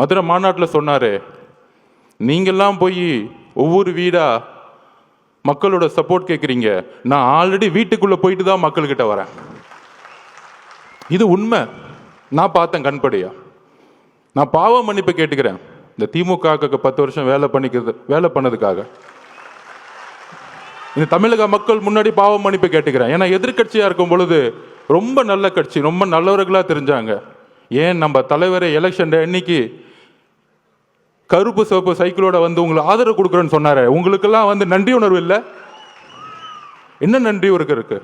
மதுரை மாநாட்டில் சொன்னார், நீங்கள்லாம் போய் ஒவ்வொரு வீடாக மக்களோட சப்போர்ட் கேட்குறீங்க, நான் ஆல்ரெடி வீட்டுக்குள்ளே போயிட்டு தான் மக்கள்கிட்ட வரேன். இது உண்மை, நான் பார்த்தேன் கண்படியா. நான் பாவ மன்னிப்பு கேட்டுக்கிறேன் இந்த திமுக 10 வருஷம் வேலை பண்ணதுக்காக. இந்த தமிழக மக்கள் முன்னாடி பாவ மன்னிப்பு கேட்டுக்கிறேன். ஏன்னா எதிர்கட்சியாக இருக்கும் பொழுது ரொம்ப நல்ல கட்சி, ரொம்ப நல்லவர்களாக தெரிஞ்சாங்க. ஏன் நம்ம தலைவரை எலெக்ஷன் அன்னைக்கு கருப்பு சிவப்பு சைக்கிளோட வந்து உங்களுக்கு ஆதரவு கொடுக்குறேன்னு சொன்னாரு. உங்களுக்கெல்லாம் வந்து நன்றி உணர்வு இல்லை? என்ன நன்றி இருக்கு?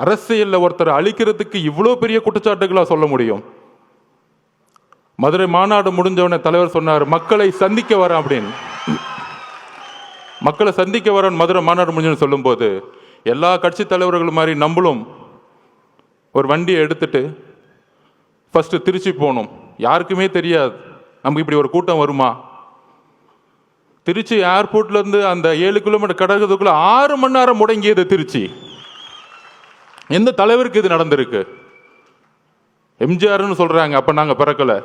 அரசியலில் ஒருத்தர் அழிக்கிறதுக்கு இவ்வளோ பெரிய குற்றச்சாட்டுகளாக சொல்ல முடியும்? மதுரை மாநாடு முடிஞ்சவன தலைவர் சொன்னார், மக்களை சந்திக்க வரேன் அப்படின்னு. மக்களை சந்திக்க வரேன் மதுரை மாநாடு முடிஞ்சு சொல்லும்போது, எல்லா கட்சி தலைவர்கள் மாதிரி நம்மளும் ஒரு வண்டியை எடுத்துட்டு ஃபர்ஸ்ட் திருச்சி போகணும். யாருக்குமே தெரியாது நமக்கு இப்படி ஒரு கூட்டம் வருமா. திருச்சி ஏர்போர்ட்லேருந்து அந்த 7 கிலோமீட்டர் கடக்கிறதுக்குள்ள 6 மணி நேரம் முடங்கியது திருச்சி. எந்த தலைவருக்கு இது நடந்திருக்கு? எம்ஜிஆர்னு சொல்கிறாங்க, அப்போ நாங்கள் பிறக்கலை.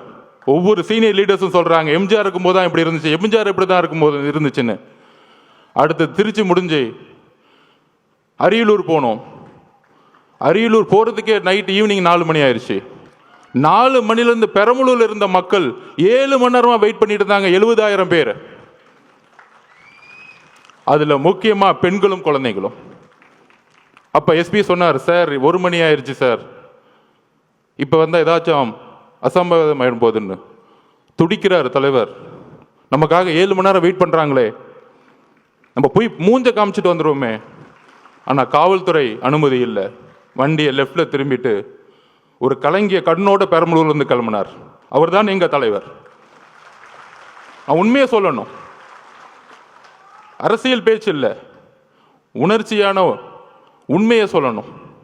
ஒவ்வொரு சீனியர் லீடர்ஸும் சொல்கிறாங்க, எம்ஜிஆர் இருக்கும்போது தான் இப்படி இருந்துச்சு, எம்ஜிஆர் இப்படி தான் இருக்கும்போது இருந்துச்சுன்னு. அடுத்து திருச்சி முடிஞ்சு அரியலூர் போனோம். அரியலூர் போகிறதுக்கே நைட் ஈவினிங் 4 மணி ஆயிடுச்சு. 4 மணிலேருந்து பெரம்பலூர்ல இருந்த மக்கள் 7 மணி நேரமாக வெயிட் பண்ணிட்டு இருந்தாங்க, 70,000 பேர். அதில் முக்கியமாக பெண்களும் குழந்தைகளும். அப்போ எஸ்பி சொன்னார், சார் 1 மணி ஆயிடுச்சு சார், இப்போ வந்தால் ஏதாச்சும் அசம்பாவிதம் ஆயிடும் போதுன்னு. துடிக்கிறார் தலைவர், நமக்காக 7 மணி நேரம் வெயிட் பண்ணுறாங்களே, நம்ம போய் மூஞ்ச காமிச்சிட்டு வந்துடுவோமே. ஆனால் காவல்துறை அனுமதி இல்லை. வண்டியை லெஃப்டில் திரும்பிட்டு ஒரு கலங்கிய கண்ணோட பெரம்பலூர்லேருந்து கிளம்பினார். அவர் தான் எங்கள் தலைவர். உண்மையை சொல்லணும், அரசியல் பேச்சு இல்லை, உணர்ச்சியான உண்மையை சொல்லணும்.